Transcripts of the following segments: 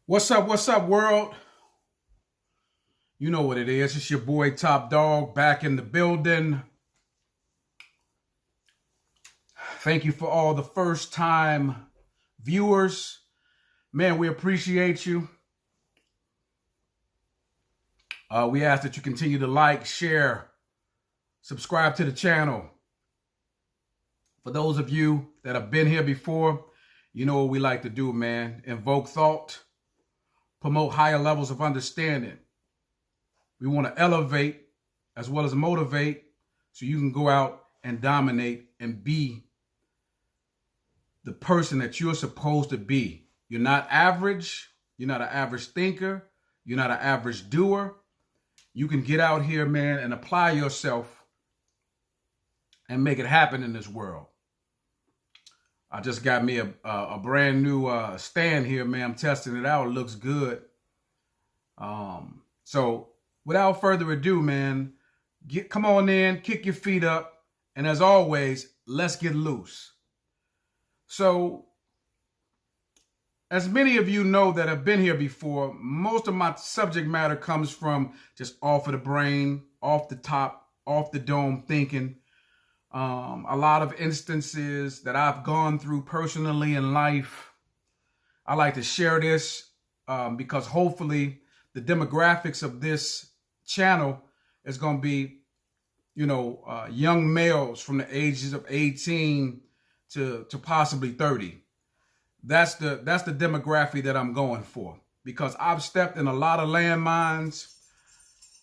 What's up, world? You know what it is. It's your boy Top Dog back in the building. Thank you for all the first time viewers. Man, we appreciate you. We ask that you continue to like, share, subscribe to the channel. For those of you that have been here before, you know what we like to do, man. Invoke thought, promote higher levels of understanding. We want to elevate as well as motivate so you can go out and dominate and be the person that you're supposed to be. You're not average. You're not an average thinker. You're not an average doer. You can get out here, man, and apply yourself and make it happen in this world. I just got me a brand new stand here, man. I'm testing it out. It looks good. So without further ado, man, come on in, kick your feet up. And as always, let's get loose. So as many of you know that have been here before, most of my subject matter comes from just off of the brain, off the top, off the dome thinking. A lot of instances that I've gone through personally in life. I like to share this because hopefully the demographics of this channel is going to be, young males from the ages of 18 to possibly 30. That's the demographic that I'm going for, because I've stepped in a lot of landmines.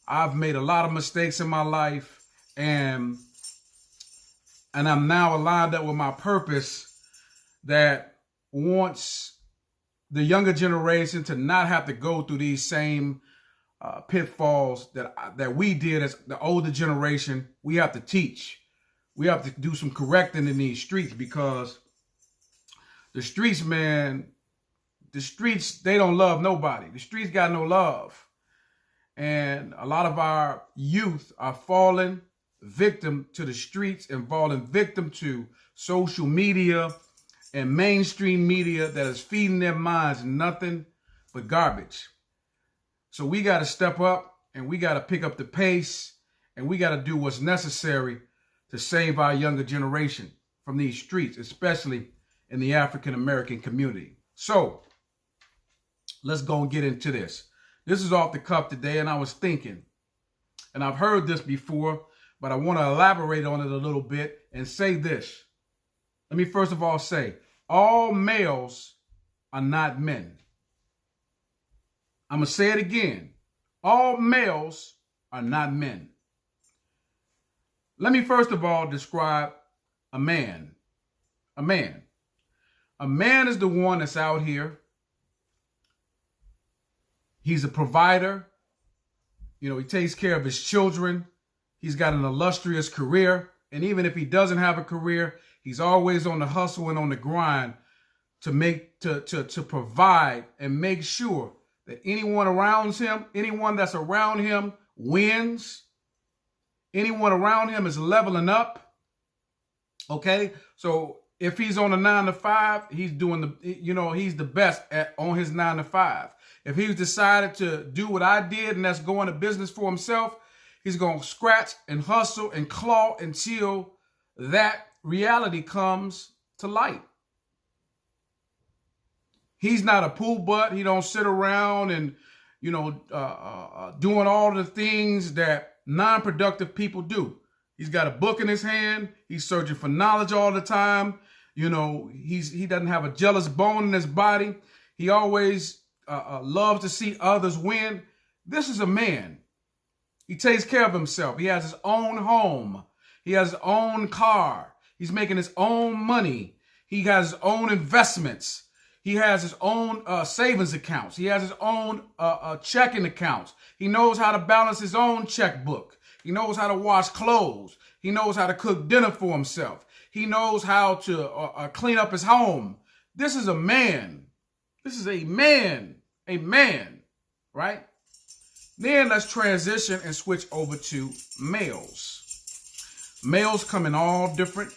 I've made a lot of mistakes in my life, and I'm now aligned up with my purpose that wants the younger generation to not have to go through these same pitfalls that we did as the older generation. We have to teach. We have to do some correcting in these streets, because the streets, man, they don't love nobody. The streets got no love. And a lot of our youth are falling victim to the streets and falling victim to social media and mainstream media that is feeding their minds nothing but garbage. So we got to step up, and we got to pick up the pace, and we got to do what's necessary to save our younger generation from these streets, especially in the African American community. So let's go and get into this. This is off the cuff today, and I was thinking, and I've heard this before, but I want to elaborate on it a little bit and say this. Let me first of all say, all males are not men. I'm going to say it again. All males are not men. Let me first of all describe a man. A man. A man is the one that's out here. He's a provider. He takes care of his children. He's got an illustrious career. And even if he doesn't have a career, he's always on the hustle and on the grind to provide and make sure that anyone that's around him wins. Anyone around him is leveling up. Okay? So if he's on a 9 to 5, he's doing he's the best on his 9 to 5. If he's decided to do what I did, and that's go into business for himself, he's going to scratch and hustle and claw until that reality comes to light. He's not a pool butt. He don't sit around and, doing all the things that non-productive people do. He's got a book in his hand. He's searching for knowledge all the time. He doesn't have a jealous bone in his body. He always loves to see others win. This is a man. He takes care of himself. He has his own home. He has his own car. He's making his own money. He has his own investments. He has his own savings accounts. He has his own checking accounts. He knows how to balance his own checkbook. He knows how to wash clothes. He knows how to cook dinner for himself. He knows how to clean up his home. This is a man. This is a man. A man, right? Then let's transition and switch over to males. Males come in all different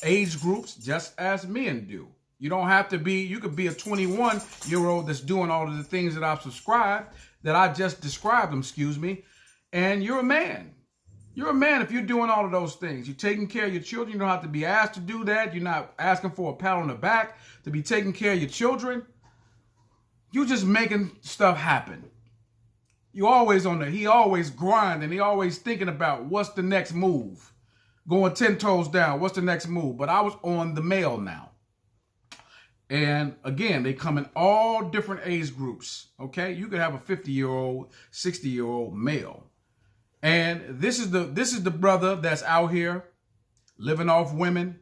age groups, just as men do. You don't have to be, you could be a 21-year-old that's doing all of the things that I've subscribed, that I just described them, excuse me, and you're a man. You're a man if you're doing all of those things. You're taking care of your children. You don't have to be asked to do that. You're not asking for a pat on the back to be taking care of your children. You're just making stuff happen. You always on there. He always grinding. He always thinking about what's the next move. Going 10 toes down. What's the next move? But I was on the male now. And again, they come in all different age groups. Okay, you could have a 50-year-old, 60-year-old male. And this is the brother that's out here living off women,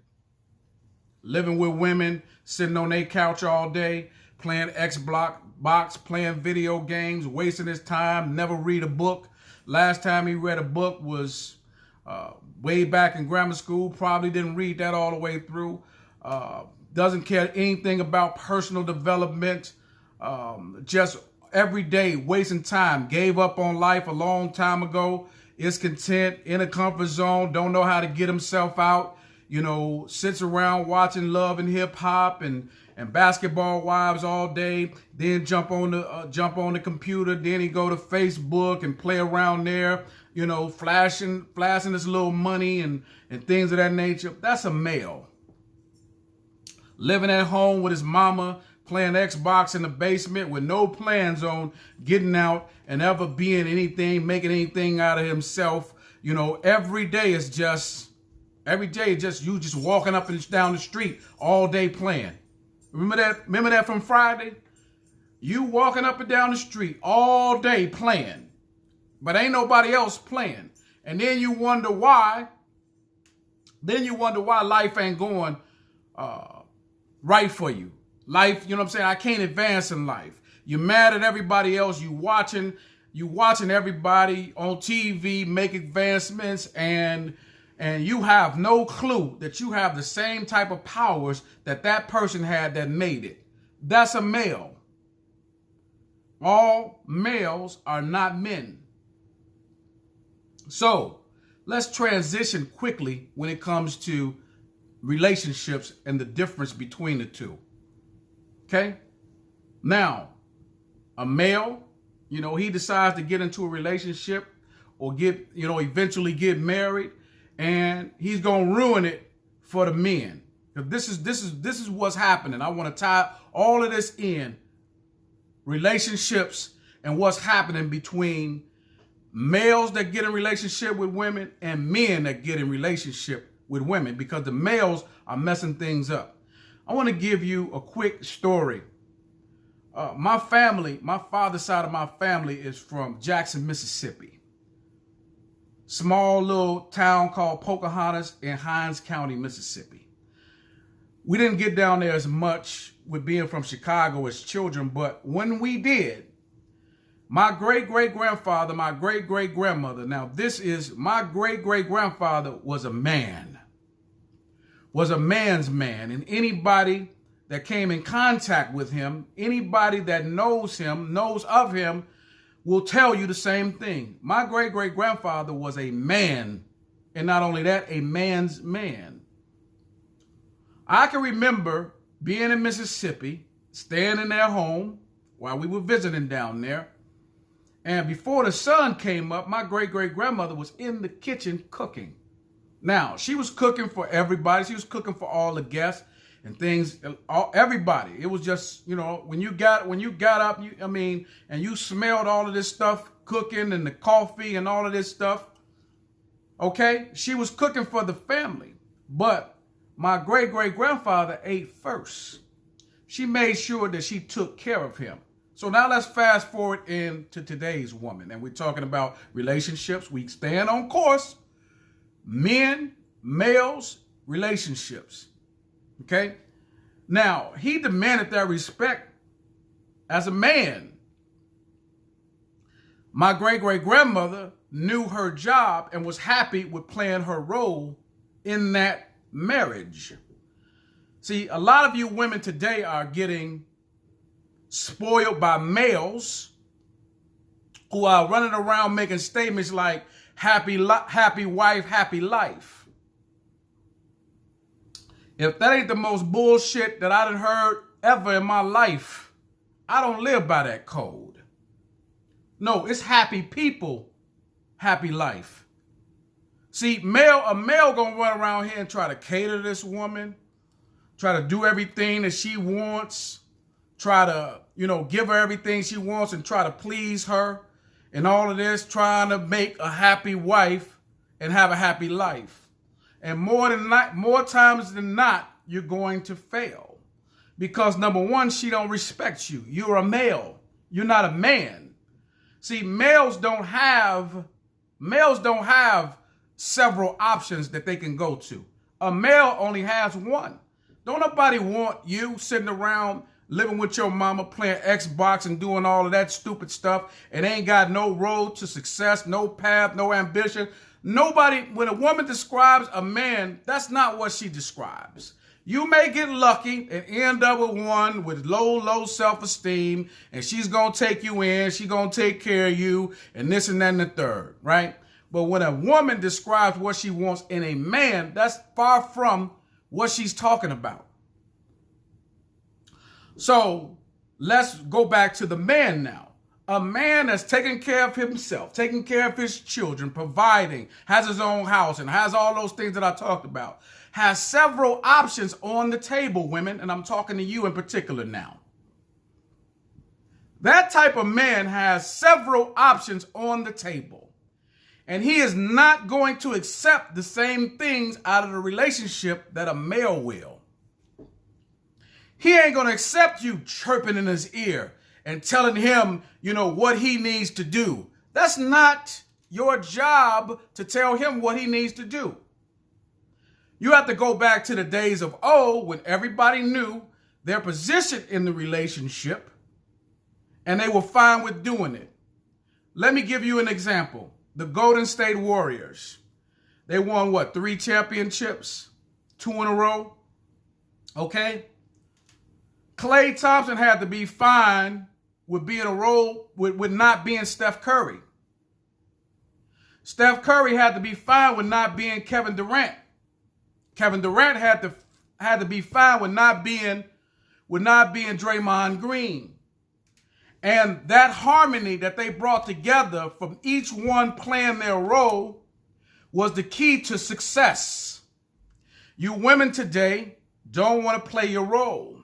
living with women, sitting on their couch all day, playing Xbox, playing video games, wasting his time, never read a book. Last time he read a book was way back in grammar school. Probably didn't read that all the way through. Doesn't care anything about personal development. Just every day wasting time. Gave up on life a long time ago. Is content, in a comfort zone. Don't know how to get himself out. You know, sits around watching Love and Hip Hop and Basketball Wives all day. Then jump on the computer. Then he go to Facebook and play around there. You know, flashing his little money and things of that nature. That's a male. Living at home with his mama, playing Xbox in the basement with no plans on getting out and ever being anything, making anything out of himself. You know, every day is just you just walking up and down the street all day playing. Remember that from Friday? You walking up and down the street all day playing, but ain't nobody else playing. And then you wonder why. Life ain't going right for you. Life, you know what I'm saying? I can't advance in life. You're mad at everybody else. You watching everybody on TV make advancements, and you have no clue that you have the same type of powers that person had that made it. That's a male. All males are not men. So let's transition quickly when it comes to relationships and the difference between the two. Okay? Now, a male, you know, he decides to get into a relationship or eventually get married, and he's going to ruin it for the men. This is what's happening. I want to tie all of this in relationships and what's happening between males that get in relationship with women and men that get in relationship with women, because the males are messing things up. I want to give you a quick story. My father's side of my family is from Jackson, Mississippi. Small little town called Pocahontas in Hinds County, Mississippi. We didn't get down there as much with being from Chicago as children, but when we did, my great-great-grandfather, my great-great-grandmother, now this is my great-great-grandfather was a man. Was a man's man, and anybody that came in contact with him, anybody that knows him, knows of him, will tell you the same thing. My great-great-grandfather was a man, and not only that, a man's man. I can remember being in Mississippi, staying in their home while we were visiting down there, and before the sun came up, my great-great-grandmother was in the kitchen cooking. Now, she was cooking for everybody. She was cooking for all the guests and things, everybody. It was just, you know, when you got up, and you smelled all of this stuff cooking and the coffee and all of this stuff. Okay, she was cooking for the family, but my great-great-grandfather ate first. She made sure that she took care of him. So now let's fast forward into today's woman, and we're talking about relationships. We stand on course. Men, males, relationships. Okay? Now, he demanded that respect as a man. My great-great-grandmother knew her job and was happy with playing her role in that marriage. See, a lot of you women today are getting spoiled by males who are running around making statements like, happy wife, happy life. If that ain't the most bullshit that I done heard ever in my life, I don't live by that code. No, it's happy people, happy life. See, a male gonna run around here and try to cater to this woman, try to do everything that she wants, try to, give her everything she wants and try to please her and all of this, trying to make a happy wife and have a happy life. And more times than not, you're going to fail. Because number one, she don't respect you. You're a male. You're not a man. See, males don't have several options that they can go to. A male only has one. Don't nobody want you sitting around living with your mama, playing Xbox and doing all of that stupid stuff, and ain't got no road to success, no path, no ambition. Nobody, when a woman describes a man, that's not what she describes. You may get lucky and end up with one with low self-esteem, and she's going to take you in, she's going to take care of you, and this and that and the third, right? But when a woman describes what she wants in a man, that's far from what she's talking about. So let's go back to the man now. A man that's taking care of himself, taking care of his children, providing, has his own house, and has all those things that I talked about, has several options on the table, women, and I'm talking to you in particular now. That type of man has several options on the table, and he is not going to accept the same things out of the relationship that a male will. He ain't going to accept you chirping in his ear and telling him, what he needs to do. That's not your job to tell him what he needs to do. You have to go back to the days of old when everybody knew their position in the relationship and they were fine with doing it. Let me give you an example. The Golden State Warriors. They won 3 championships? 2 in a row? Okay? Klay Thompson had to be fine with being a role with not being Steph Curry. Steph Curry had to be fine with not being Kevin Durant. Kevin Durant had to be fine with not being Draymond Green. And that harmony that they brought together from each one playing their role was the key to success. You women today don't want to play your role.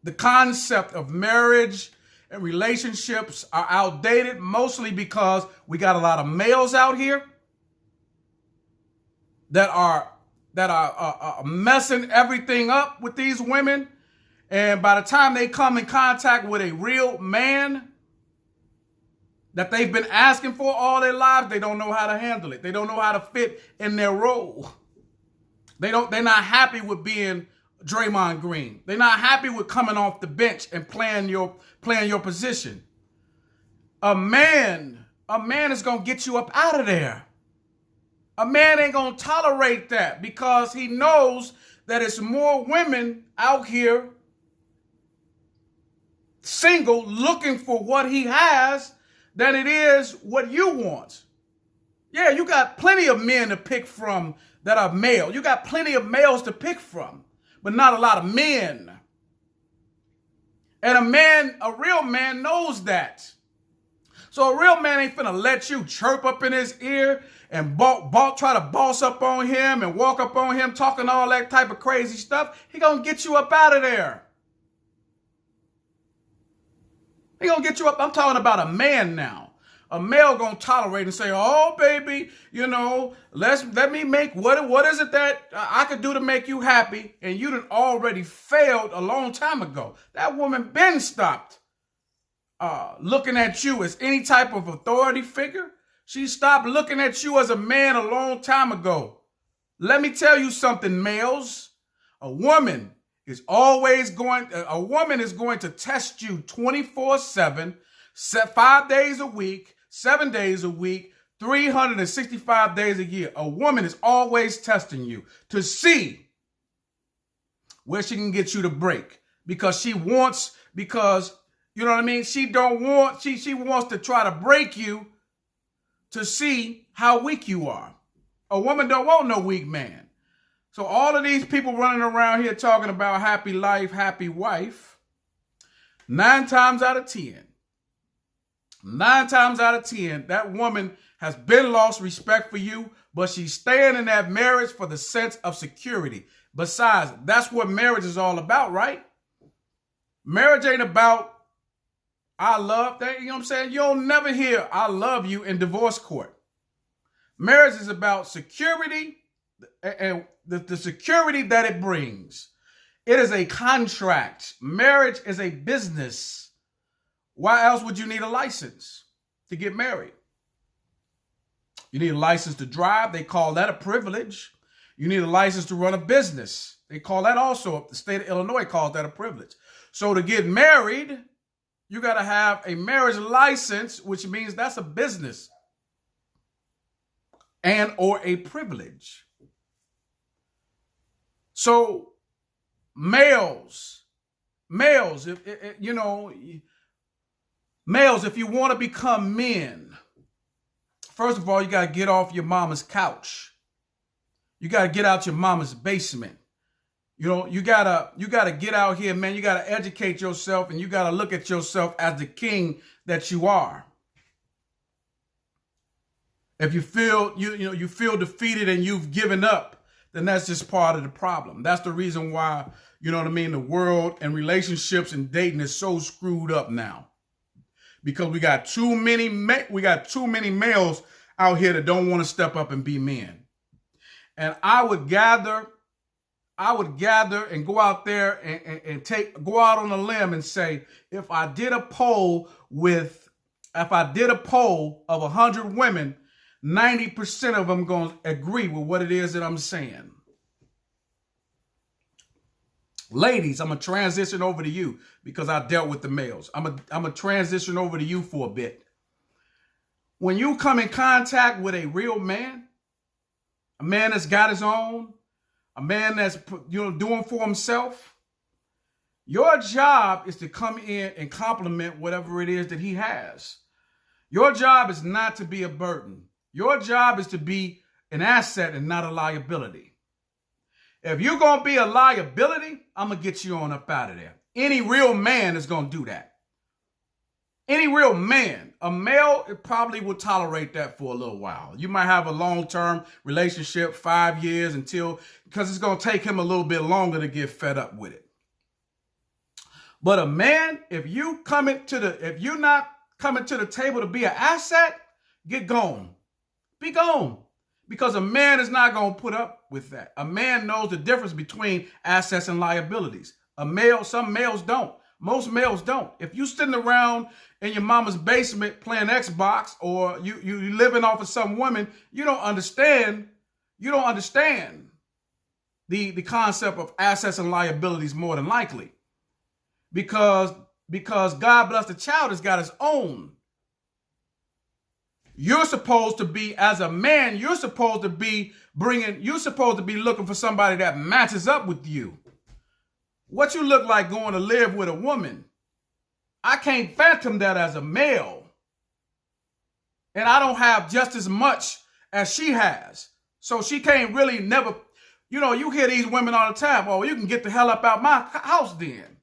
The concept of marriage and relationships are outdated, mostly because we got a lot of males out here that are messing everything up with these women. And by the time they come in contact with a real man that they've been asking for all their lives, they don't know how to handle it. They don't know how to fit in their role. They're not happy with being Draymond Green. They're not happy with coming off the bench and playing your position. A man is going to get you up out of there. A man ain't going to tolerate that because he knows that it's more women out here single looking for what he has than it is what you want. Yeah, you got plenty of men to pick from that are male. You got plenty of males to pick from, but not a lot of men. And a real man knows that. So a real man ain't finna let you chirp up in his ear and try to boss up on him and walk up on him talking all that type of crazy stuff. He gonna get you up out of there. He gonna get you up. I'm talking about a man now. A male gonna tolerate and say, "Oh, baby, let me make what is it that I could do to make you happy?" And you done already failed a long time ago. That woman been stopped looking at you as any type of authority figure. She stopped looking at you as a man a long time ago. Let me tell you something, males. A woman is going to test you 24/7, 5 days a week, 7 days a week, 365 days a year. A woman is always testing you to see where she can get you to break because you know what I mean? She wants to try to break you to see how weak you are. A woman don't want no weak man. So all of these people running around here talking about happy life, happy wife, 9 times out of 10, that woman has been lost respect for you, but she's staying in that marriage for the sense of security. Besides, that's what marriage is all about, right? Marriage ain't about I love that. You know what I'm saying? You'll never hear I love you in divorce court. Marriage is about security and the security that it brings. It is a contract. Marriage is a business. Why else would you need a license to get married? You need a license to drive. They call that a privilege. You need a license to run a business. They call that also, the state of Illinois calls that a privilege. So to get married, you got to have a marriage license, which means that's a business and or a privilege. So males, if you want to become men, first of all, you got to get off your mama's couch. You got to get out your mama's basement. You gotta get out here, man. You gotta educate yourself, and you gotta look at yourself as the king that you are. If you feel you feel defeated and you've given up, then that's just part of the problem. That's the reason why, the world and relationships and dating is so screwed up now. Because we got too many males out here that don't want to step up and be men. And I would gather and go out there and go out on a limb and say, if I did a poll of 100 women, 90% of them going to agree with what it is that I'm saying. Ladies, I'm going to transition over to you because I dealt with the males. I'm going to transition over to you for a bit. When you come in contact with a real man, a man that's got his own, a man that's doing for himself, your job is to come in and compliment whatever it is that he has. Your job is not to be a burden. Your job is to be an asset and not a liability. If you're going to be a liability, I'm going to get you on up out of there. Any real man is going to do that. Any real man, a male, it probably will tolerate that for a little while. You might have a long-term relationship, 5 years because it's going to take him a little bit longer to get fed up with it. But a man, if you're not coming to the table to be an asset, get gone. Be gone. Because a man is not going to put up with that. A man knows the difference between assets and liabilities. Some males don't. Most males don't. If you sitting around in your mama's basement playing Xbox, or you living off of some woman, you don't understand the concept of assets and liabilities more than likely. Because God bless the child has got his own. You're supposed to be, as a man, you're supposed to be looking for somebody that matches up with you. What you look like going to live with a woman, I can't fathom that as a male. And I don't have just as much as she has. So she can't really never, you hear these women all the time, oh, you can get the hell up out my house then.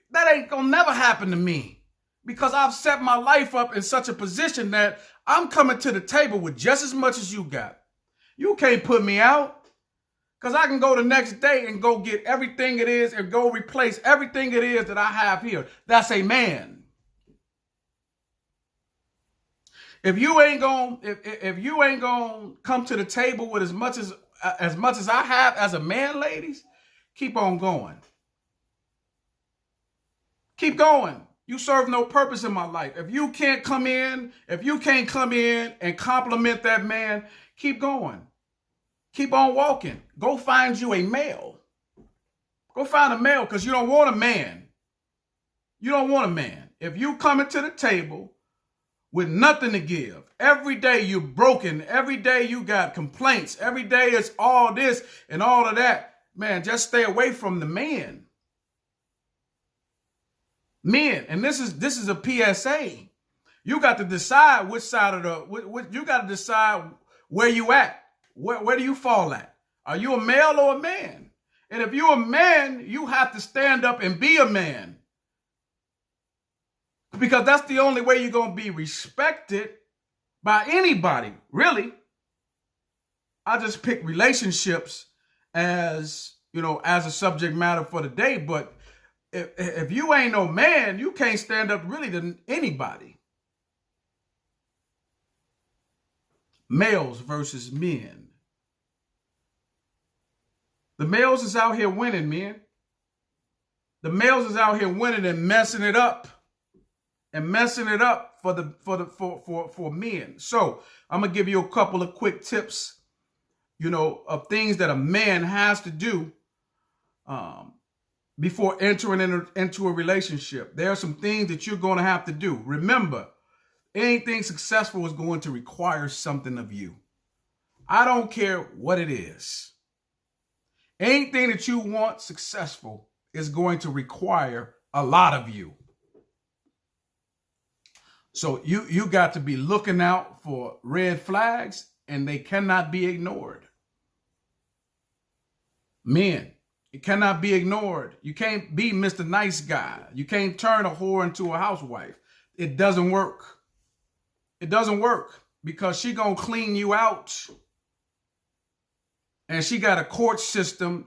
That ain't gonna never happen to me. Because I've set my life up in such a position that I'm coming to the table with just as much as you got. You can't put me out. Because I can go the next day and go get everything it is and go replace everything it is that I have here. That's a man. If you ain't gonna come to the table with as much as I have as a man, ladies, keep on going. Keep going. You serve no purpose in my life. If you can't come in and compliment that man, keep going. Keep on walking. Go find you a male. Go find a male, because you don't want a man. You don't want a man. If you coming to the table with nothing to give, every day you're broken, every day you got complaints, every day it's all this and all of that, man, just stay away from the man. Men, and this is a PSA. You got to decide which side of you got to decide where you at. Where do you fall at? Are you a male or a man? And if you're a man, you have to stand up and be a man. Because that's the only way you're going to be respected by anybody, really. I just pick relationships as, as a subject matter for the day. But if you ain't no man, you can't stand up really to anybody. Males versus men. The males is out here winning, man. The males is out here winning and messing it up. And messing it up for men. So I'm gonna give you a couple of quick tips, of things that a man has to do before entering into a relationship. There are some things that you're going to have to do. Remember, anything successful is going to require something of you. I don't care what it is. Anything that you want successful is going to require a lot of you. So you got to be looking out for red flags, and they cannot be ignored. Men, it cannot be ignored. You can't be Mr. Nice Guy. You can't turn a whore into a housewife. It doesn't work. It doesn't work because she gonna clean you out. And she got a court system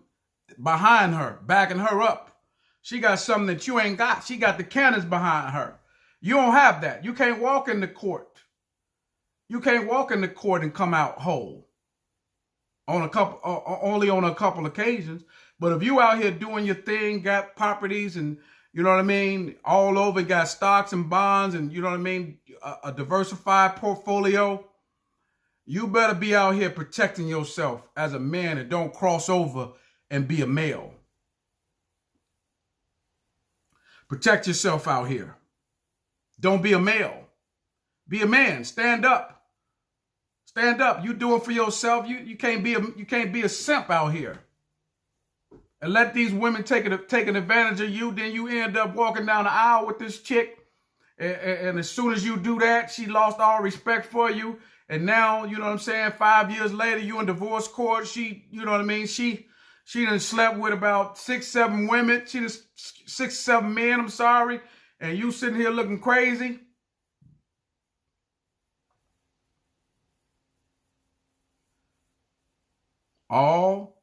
behind her, backing her up. She got something that you ain't got. She got the cannons behind her. You don't have that. You can't walk in the court. You can't walk in the court and come out whole. Only on a couple occasions. But if you out here doing your thing, got properties and, all over, got stocks and bonds and, a diversified portfolio, you better be out here protecting yourself as a man and don't cross over and be a male. Protect yourself out here. Don't be a male. Be a man. Stand up. Stand up. You doing for yourself. You can't be a simp out here. And let these women taking advantage of you. Then you end up walking down the aisle with this chick. And as soon as you do that, she lost all respect for you. And now, 5 years later, you in divorce court. She done slept with about 6, 7 women. She done 6, 7 men, I'm sorry. And you sitting here looking crazy. All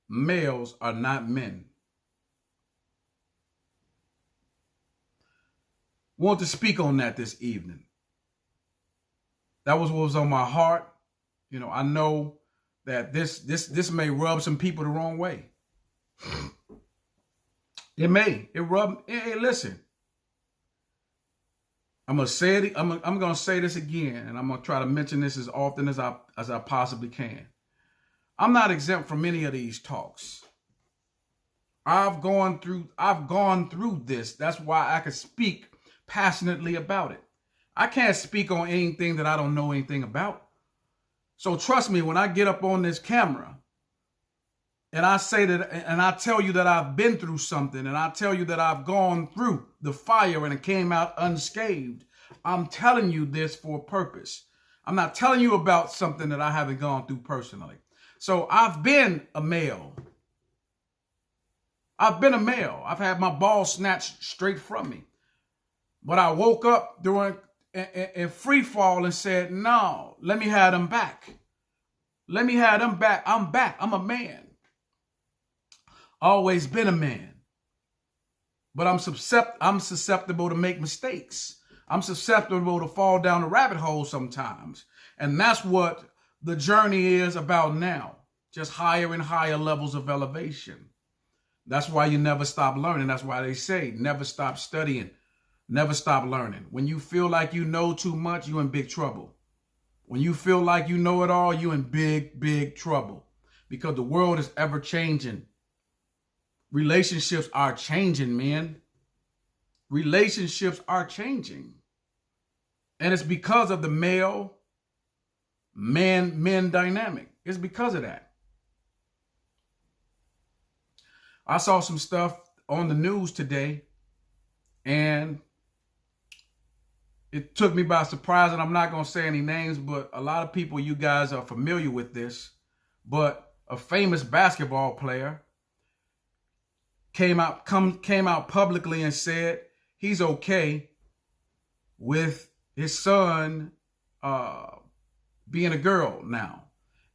males are not men. Want to speak on that this evening. That was what was on my heart. I know that this may rub some people the wrong way. It may. Hey, listen. I'm gonna say it. I'm gonna say this again, and I'm gonna try to mention this as often as I possibly can. I'm not exempt from any of these talks. I've gone through this. That's why I can speak passionately about it. I can't speak on anything that I don't know anything about. So trust me, when I get up on this camera and I say that, and I tell you that I've been through something, and I tell you that I've gone through the fire and it came out unscathed, I'm telling you this for a purpose. I'm not telling you about something that I haven't gone through personally. So I've been a male. I've had my balls snatched straight from me. But I woke up in free fall and said, no, let me have them back. Let me have them back. I'm back. I'm a man. Always been a man. But I'm susceptible to make mistakes. I'm susceptible to fall down a rabbit hole sometimes. And that's what the journey is about now. Just higher and higher levels of elevation. That's why you never stop learning. That's why they say never stop studying. Never stop learning. When you feel like you know too much, you're in big trouble. When you feel like you know it all, you're in big, big trouble. Because the world is ever changing. Relationships are changing, man. Relationships are changing. And it's because of the man dynamic. It's because of that. I saw some stuff on the news today, and it took me by surprise, and I'm not going to say any names, but a lot of people, you guys are familiar with this. But a famous basketball player, came out publicly and said he's okay with his son being a girl now.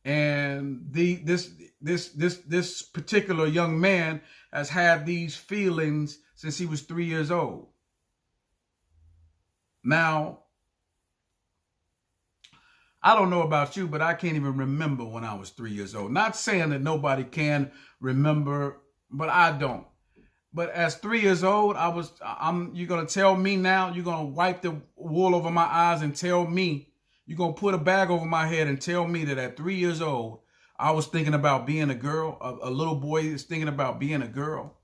And this particular young man has had these feelings since he was 3 years old. Now, I don't know about you, but I can't even remember when I was 3 years old. Not saying that nobody can remember, but I don't. But as 3 years old, you're going to tell me now, you're going to wipe the wool over my eyes and tell me, you're going to put a bag over my head and tell me that at 3 years old, I was thinking about being a girl. A little boy is thinking about being a girl.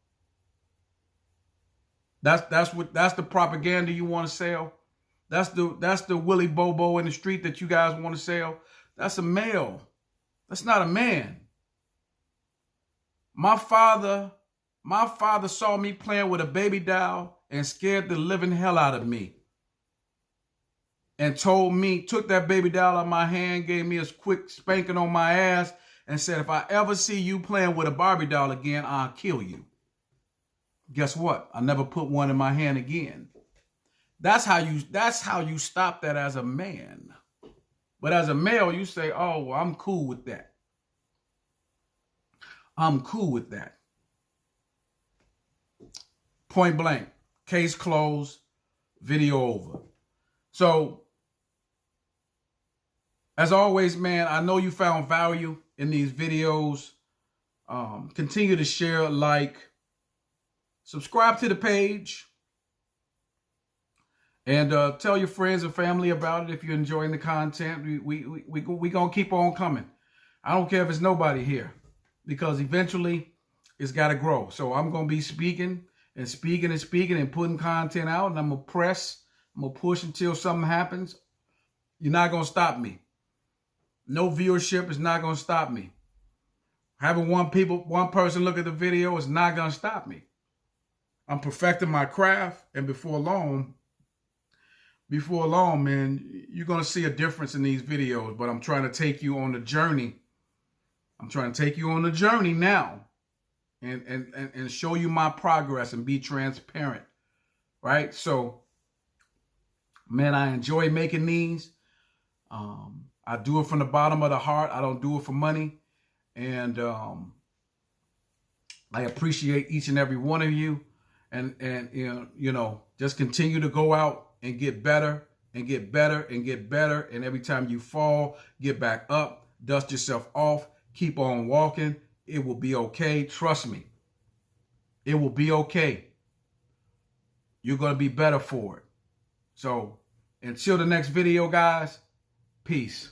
That's the propaganda you want to sell. That's the Willy Bobo in the street that you guys want to sell. That's a male. That's not a man. My father saw me playing with a baby doll and scared the living hell out of me. And took that baby doll out of my hand, gave me a quick spanking on my ass, and said, if I ever see you playing with a Barbie doll again, I'll kill you. Guess what? I never put one in my hand again. That's how you stop that as a man. But as a male, you say, oh, well, I'm cool with that. I'm cool with that. Point blank. Case closed. Video over. So, as always, man, I know you found value in these videos. Continue to share, like, subscribe to the page, and tell your friends and family about it if you're enjoying the content. We gonna keep on coming. I don't care if it's nobody here, because eventually it's got to grow. So I'm gonna be speaking and putting content out, and I'm gonna push until something happens. You're not gonna stop me. No viewership is not gonna stop me. Having one person look at the video is not gonna stop me. I'm perfecting my craft, and before long, man, you're going to see a difference in these videos. But I'm trying to take you on the journey. I'm trying to take you on the journey now and show you my progress and be transparent, right? So, man, I enjoy making these. I do it from the bottom of the heart. I don't do it for money. And I appreciate each and every one of you. And you know, just continue to go out and get better and get better and get better. And every time you fall, get back up, dust yourself off, keep on walking. It will be okay. Trust me. It will be okay. You're going to be better for it. So until the next video, guys, peace.